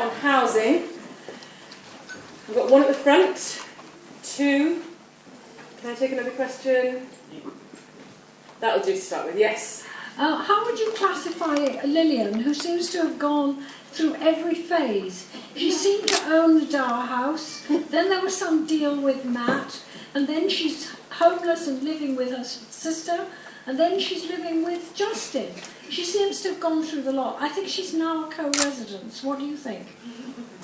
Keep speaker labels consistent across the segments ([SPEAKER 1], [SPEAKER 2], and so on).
[SPEAKER 1] on housing. We've got one at the front, two. Can I take another question? That'll do to start with, yes.
[SPEAKER 2] How would you classify Lillian, who seems to have gone through every phase? She seemed to own the Dower House, then there was some deal with Matt, and then she's homeless and living with her sister, and then she's living with Justin. She seems to have gone through the lot. I think she's now a co-resident. What do you think?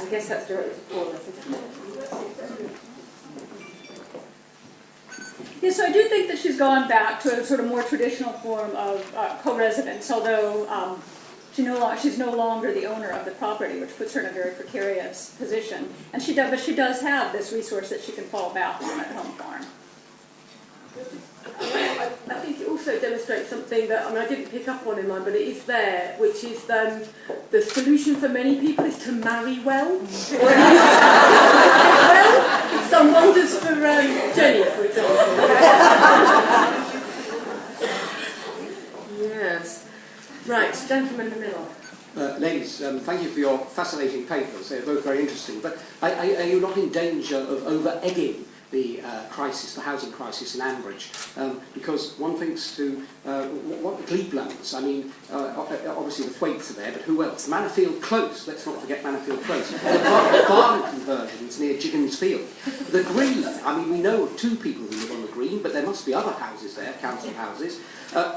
[SPEAKER 1] I guess that's directed to Paul, isn't it?
[SPEAKER 3] Yes, I do think that she's gone back to a sort of more traditional form of co-residence, although she's no longer the owner of the property, which puts her in a very precarious position. And she does have this resource that she can fall back on at Home Farm.
[SPEAKER 4] I think it also demonstrates something that, I didn't pick up on in mine, but it is there, which is the solution for many people is to marry well. Or well, it's done wonders for Jenny, for example.
[SPEAKER 1] Yes. Right, gentleman in the middle.
[SPEAKER 5] Ladies, thank you for your fascinating papers. They're both very interesting. But are you not in danger of over-egging the crisis, the housing crisis in Ambridge? Because one thinks to, what the Gleeblands, obviously the Thwaites are there, but who else? Manorfield Close, let's not forget Manorfield Close. The Barnet conversions near Jiggins Field. The Green, we know of 2 people who live on the Green, but there must be other houses there, council houses.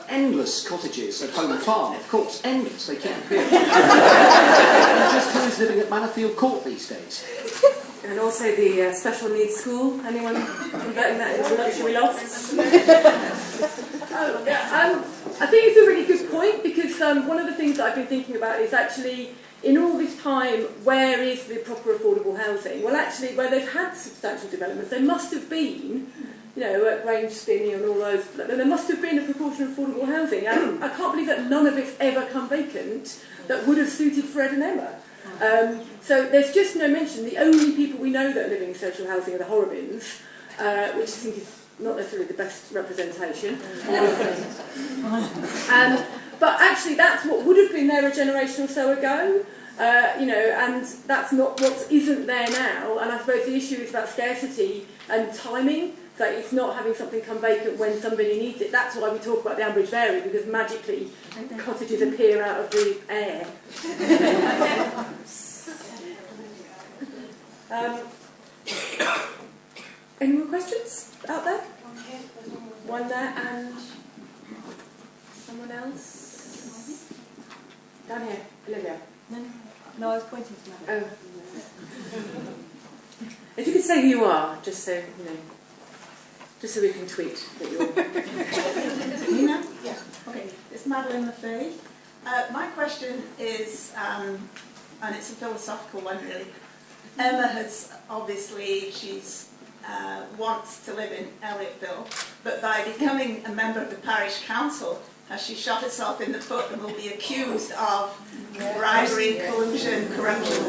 [SPEAKER 5] Endless cottages at Home Farm, of course, endless, they keep appearing. And just who is living at Manorfield Court these days?
[SPEAKER 1] And also the special needs school. Anyone converting that into luxury lofts?
[SPEAKER 4] I think it's a really good point, because one of the things that I've been thinking about is actually, in all this time, where is the proper affordable housing? Well, actually, where they've had substantial developments, there must have been, at Grange Spinney and all those, there must have been a proportion of affordable housing. I can't believe that none of it's ever come vacant that would have suited Fred and Emma. So there's just no mention. The only people we know that are living in social housing are the Horrobins, which I think is not necessarily the best representation. But actually that's what would have been there a generation or so ago, and that's not what isn't there now. And I suppose the issue is about scarcity and timing. So it's not having something come vacant when somebody needs it. That's why we talk about the Ambridge Valley, because magically cottages appear out of the air. Any more questions out there? One there, and someone else? Down here, Olivia.
[SPEAKER 6] No, I was pointing to that.
[SPEAKER 1] Oh. If you could say who you are, just so just so we can tweet that you're...
[SPEAKER 6] Nina? Yeah. Okay. It's Madeline Lefay. My question is, and it's a philosophical one really. Emma has obviously, wants to live in Elliotville, but by becoming a member of the parish council, has she shot herself in the foot and will be accused of bribery, collusion, corruption?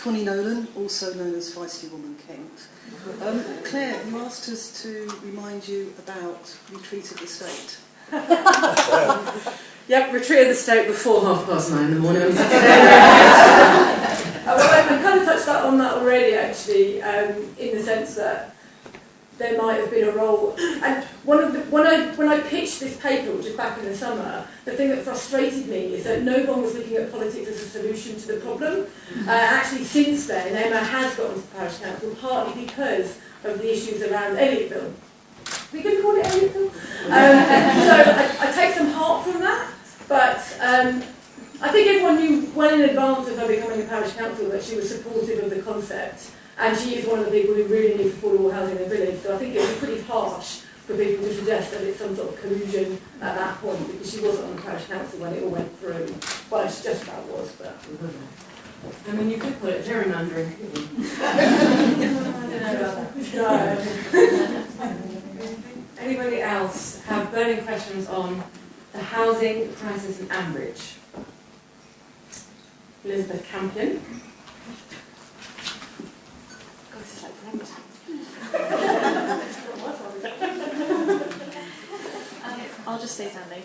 [SPEAKER 7] Connie Nolan, also known as Feisty Woman Kent. Claire, you asked us to remind you about Retreat of the State.
[SPEAKER 1] Yep, Retreat of the State before 9:30 in the morning.
[SPEAKER 4] Well, I kind of touched on that already, actually, in the sense that there might have been a role. And when I pitched this paper, which was back in the summer, the thing that frustrated me is that no one was looking at politics as a solution to the problem. Actually, since then, Emma has got into the parish council, partly because of the issues around Elliotville. We can call it Elliotville. So I take some heart from that, but I think everyone knew well in advance of her becoming a parish council that she was supportive of the concept. And she is one of the people who really needs affordable housing in the village. So I think it would be pretty harsh for people to suggest that it's some sort of collusion at that point, because she wasn't on the parish council when it all went through. Well, she just about was, but...
[SPEAKER 1] you could put it gerrymandering, couldn't you? Anybody else have burning questions on the housing crisis in Ambridge? Elizabeth Campion.
[SPEAKER 8] I'll just stay standing.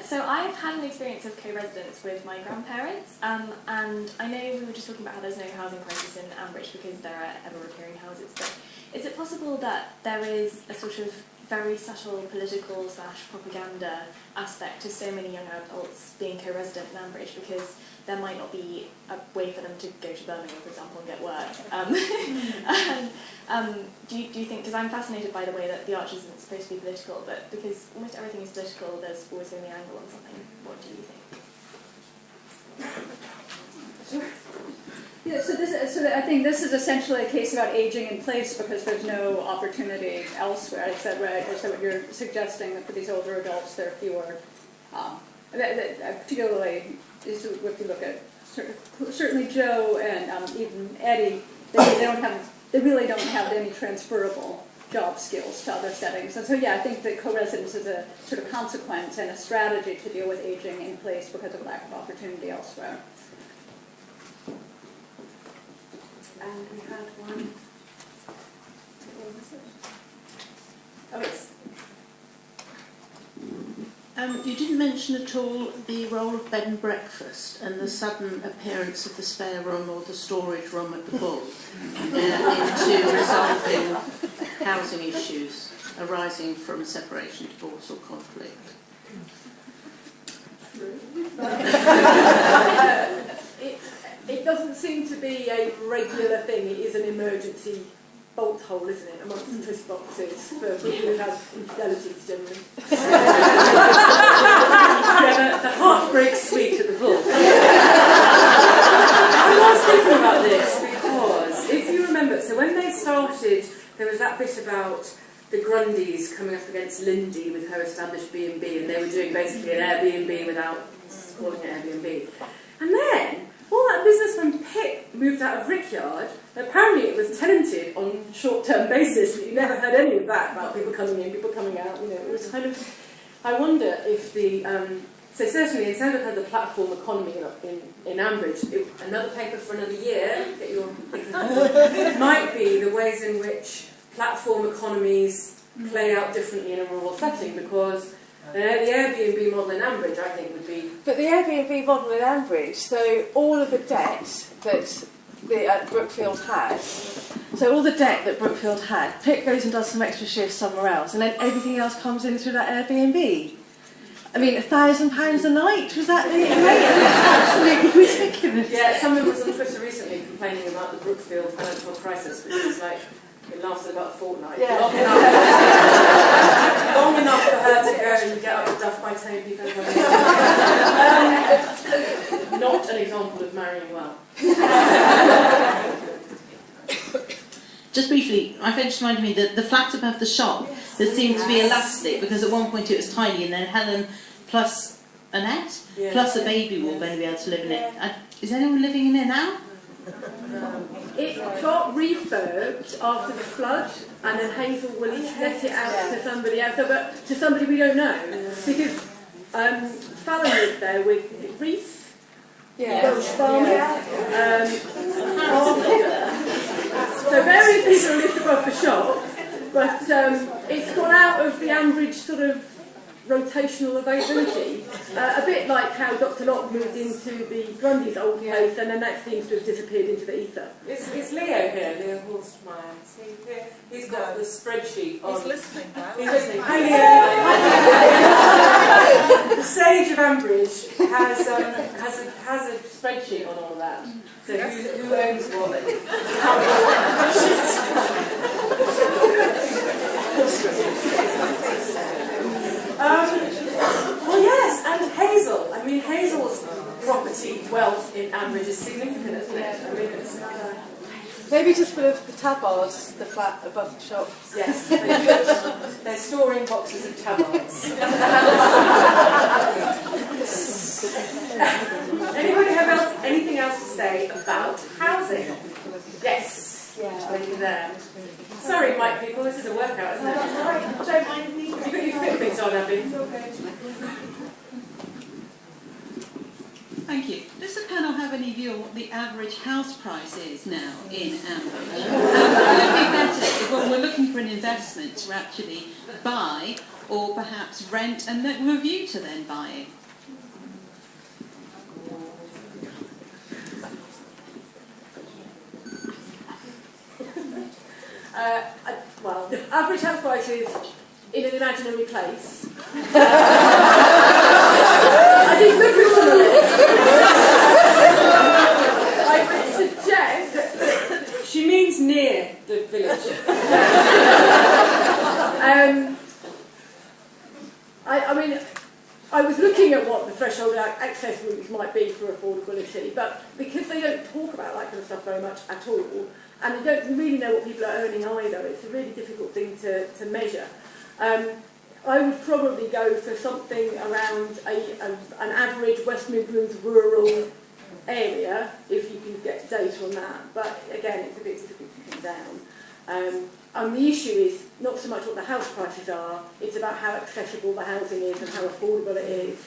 [SPEAKER 8] So I've had an experience of co-residence with my grandparents, and I know we were just talking about how there's no housing crisis in Ambridge because there are ever-recurring houses, but is it possible that there is a sort of very subtle political/propaganda aspect to so many young adults being co-resident in Ambridge because there might not be a way for them to go to Birmingham, for example, and get work? Do you think, because I'm fascinated by the way that the Arch isn't supposed to be political, but because almost everything is political, there's always going to be an angle on something. What do you think?
[SPEAKER 3] Yeah, so I think this is essentially a case about aging in place because there's no opportunity elsewhere. Is that right? Is that what you're suggesting, that for these older adults there are fewer, particularly if you look at certainly Joe and even Eddie, they really don't have any transferable job skills to other settings. And so yeah, I think that co-residence is a sort of consequence and a strategy to deal with aging in place because of lack of opportunity elsewhere.
[SPEAKER 1] And we had one. What was it? Oh, yes.
[SPEAKER 9] You didn't mention at all the role of bed and breakfast and the sudden appearance of the spare room or the storage room at the Bull into resolving housing issues arising from separation, divorce or conflict.
[SPEAKER 4] It doesn't seem to be a regular thing. It is an emergency bolt hole, isn't it, amongst the twist boxes for people who have infidelities generally.
[SPEAKER 1] The heartbreak suite at the Bull. I was thinking about this because, if you remember, so when they started, there was that bit about the Grundys coming up against Lindy with her established B&B, and they were doing basically an Airbnb without calling it Airbnb. And then all that business when Pitt moved out of Rickyard, apparently it was tenanted on short-term basis, but you never heard any of that about people coming in, people coming out, you know, it was kind of, I wonder if the, so certainly instead of the platform economy in Ambridge, another paper for another year, get your might be the ways in which platform economies play out differently in a rural setting, because the Airbnb model in Ambridge, I think, would be...
[SPEAKER 10] But the Airbnb model in Ambridge, so all of the debt that Brookfield had, Pitt goes and does some extra shifts somewhere else, and then everything else comes in through that Airbnb. I mean, £1,000 a night, was that the rate? Absolutely ridiculous.
[SPEAKER 1] Yeah, someone was on Twitter recently complaining about the Brookfield financial crisis, which was like, it lasted about a fortnight.
[SPEAKER 10] Yeah.
[SPEAKER 1] Long enough for her to go and get up the duff by telling people. Not an example of marrying well.
[SPEAKER 9] Just briefly, my friend just reminded me that the flat above the shop that seemed to be elastic because at one point it was tiny, and then Helen plus Annette plus a baby will then be able to live in it. Is anyone living in it now?
[SPEAKER 4] It got refurbed after the flood, and then Hazel Willis let it out to somebody else, but to somebody we don't know, because Fallon lived there with Reese. Welsh farmers. So various people lived above the shop, but it's gone out of the Ambridge sort of rotational availability, a bit like how Dr. Locke moved into the Grundy's old place, and then that seems to have disappeared into the ether.
[SPEAKER 1] Is Leo here? Leo Horstmeyer. He's got the spreadsheet on.
[SPEAKER 6] He's listening now.
[SPEAKER 1] He's listening. Hi, Leo. The Sage of Ambridge has a spreadsheet on all of that. So who owns what? Well, yes, and Hazel. I mean, Hazel's property wealth in Ambridge is significant, isn't it? I mean, it's
[SPEAKER 10] Maybe just for the tabards, the flat above the shop.
[SPEAKER 1] yes, they're storing boxes of tabards. Anybody have anything else to say about housing? Yes.
[SPEAKER 10] Yeah.
[SPEAKER 1] Lady there. Sorry, Mike people, this is a workout, isn't it?
[SPEAKER 10] Don't mind me.
[SPEAKER 1] Have you got your Fitbits on, Abby?
[SPEAKER 11] Thank you. Does the panel have any view on what the average house price is now in Ambridge? Would it be better if when we're looking for an investment to actually buy or perhaps rent, and that with a view to then buying?
[SPEAKER 4] Well, average house prices in an imaginary place. I did look at some of it. I would suggest that
[SPEAKER 1] She means near the village.
[SPEAKER 4] I mean, I was looking at what the threshold access routes might be for affordability, but because they don't talk about that kind of stuff very much at all, and they don't really know what people are earning either, it's a really difficult thing to measure. I would probably go for something around an average West Midlands rural area, if you can get data on that. But again, it's a bit difficult to pin down. And the issue is not so much what the house prices are, it's about how accessible the housing is and how affordable it is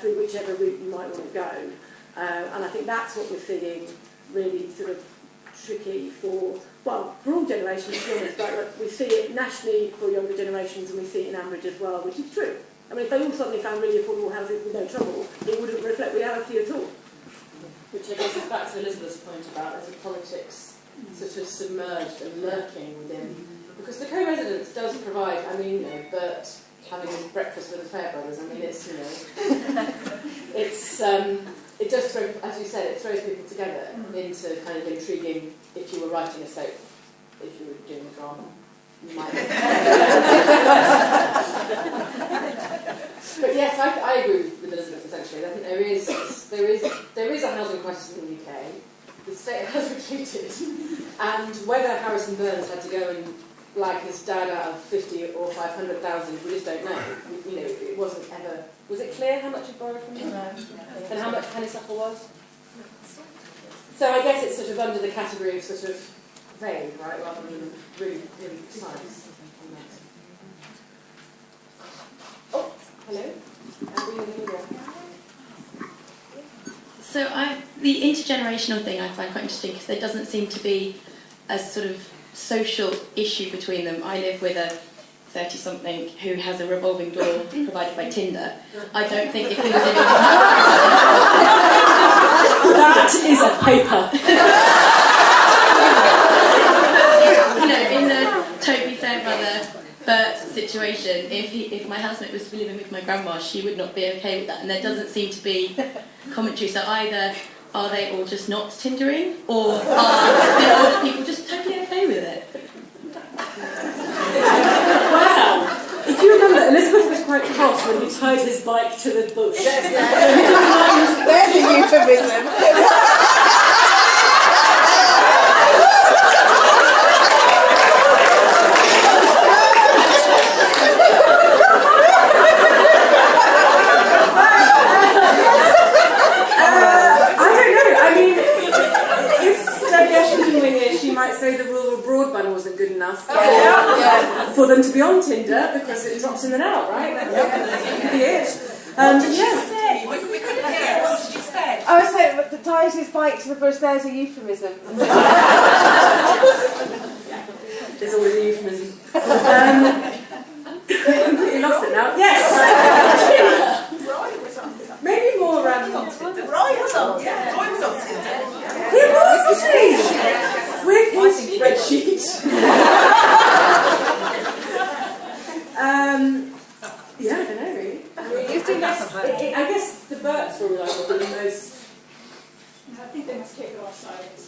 [SPEAKER 4] through whichever route you might want to go. And I think that's what we're seeing really sort of tricky for all generations, to be honest, but we see it nationally for younger generations and we see it in Ambridge as well, which is true. I mean, if they all suddenly found really affordable houses with no trouble, it wouldn't reflect reality at all.
[SPEAKER 1] Which I guess is back to Elizabeth's point about there's a politics sort of submerged and lurking within. Because the co-residence does provide, I mean, but having breakfast with the Fairbrothers, I mean, it's, it does throw, as you said, it throws people together into kind of intriguing, if you were writing a soap, if you were doing a drama. You might. But yes, I agree with Elizabeth essentially. I think there is a housing crisis in the UK. The state has retreated, and whether Harrison Burns had to go and blag his dad out of 50 or 500,000, we just don't know. It wasn't ever. Was it clear how much he borrowed from him? No. And how much honeysuckle was? So I guess it's sort of under the category of sort of vague, right, rather than really, really precise. Oh, hello.
[SPEAKER 12] So the intergenerational thing I find quite interesting because there doesn't seem to be a sort of social issue between them. I live with a 30-something who has a revolving door provided by Tinder. I don't think if he was living
[SPEAKER 1] that is a paper.
[SPEAKER 12] In the Toby Fairbrother Bert situation, if my housemate was living with my grandma, she would not be okay with that. And there doesn't seem to be commentary. So either are they all just not Tindering, or are the older people just totally okay with it?
[SPEAKER 1] Wow! If you remember, Elizabeth was quite cross when he tied his bike to the bush.
[SPEAKER 10] There's a euphemism.
[SPEAKER 1] She might say the rural broadband wasn't good enough for them to be on Tinder because it drops in and out, right? That could be it.
[SPEAKER 10] What did she say? We couldn't hear. What did she say? I was saying that the ties his bike to the bush, there's a euphemism.
[SPEAKER 1] There's always a euphemism. Completely lost it now. Yes! Maybe more Roy was on Tinder. Roy was on Tinder. He was, wasn't he? With his spreadsheet. Yeah, I don't know really. I guess the Burts were reliable, but the most.
[SPEAKER 3] I think they must kick it off silence.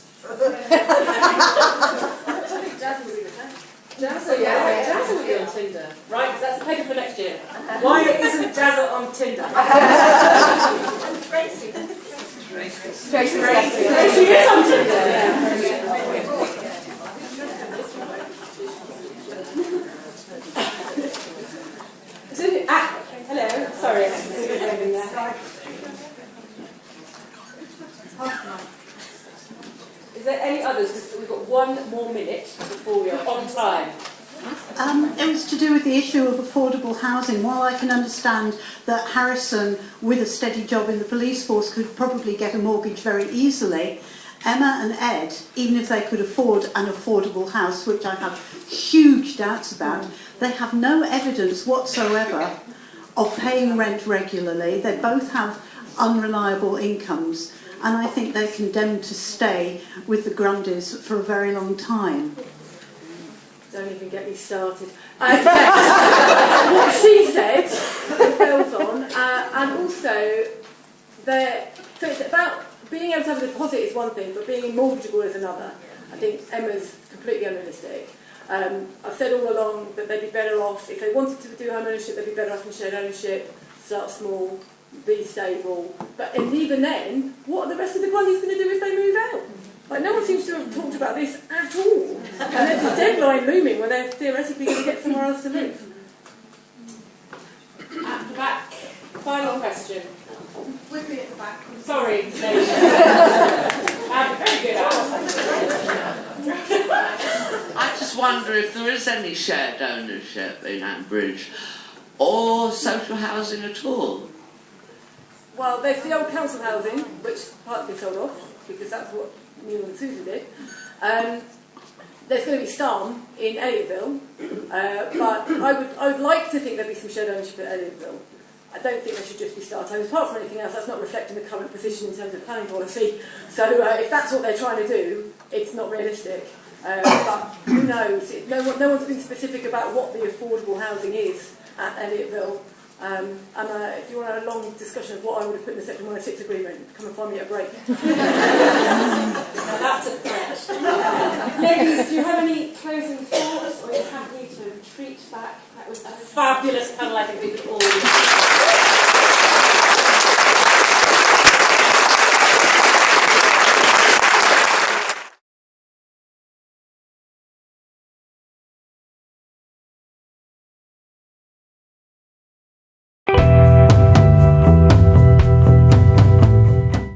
[SPEAKER 1] Jazz will be the same. Jazz will be on Tinder. Right, because that's the paper for next year. Why isn't Jazz on Tinder?
[SPEAKER 6] Tracy.
[SPEAKER 1] Tracy is on Tinder. Hello, sorry. Is there any others? Because we've got 1 more minute before we are on time.
[SPEAKER 9] It was to do with the issue of affordable housing. While I can understand that Harrison, with a steady job in the police force, could probably get a mortgage very easily,
[SPEAKER 11] Emma and Ed, even if they could afford an affordable house, which I have huge doubts about, they have no evidence whatsoever of paying rent regularly. They both have unreliable incomes, and I think they're condemned to stay with the Grundys for a very long time.
[SPEAKER 4] Don't even get me started. What she said, it builds on, and also, so it's about being able to have a deposit is one thing, but being mortgageable is another. I think Emma's completely unrealistic. I've said all along that they'd be better off, if they wanted to do home ownership, they'd be better off in shared ownership, start small, be stable. And even then, what are the rest of the Grundys going to do if they move out? Like, no one seems to have talked about this at all. And there's a deadline looming where they're theoretically going to get somewhere else to live.
[SPEAKER 1] At the back, final question.
[SPEAKER 6] Quickly at the back.
[SPEAKER 1] Sorry, ladies. Very good.
[SPEAKER 13] I just wonder if there is any shared ownership in Ambridge or social housing at all.
[SPEAKER 4] Well, there's the old council housing, which partly sold off, because that's what Neil and Susan did. There's going to be some in Elliotville, but I would like to think there'd be some shared ownership at Elliotville. I don't think there should just be start homes. Apart from anything else, that's not reflecting the current position in terms of planning policy. So if that's what they're trying to do, it's not realistic. But who knows? No one's been specific about what the affordable housing is at Elliotville. And if you want a long discussion of what I would have put in the Section 106 agreement, come and find me at a break.
[SPEAKER 1] Now that's a threat. Ladies, do you have any closing thoughts, or are you happy to retreat back? That was a fabulous panel. I think we could all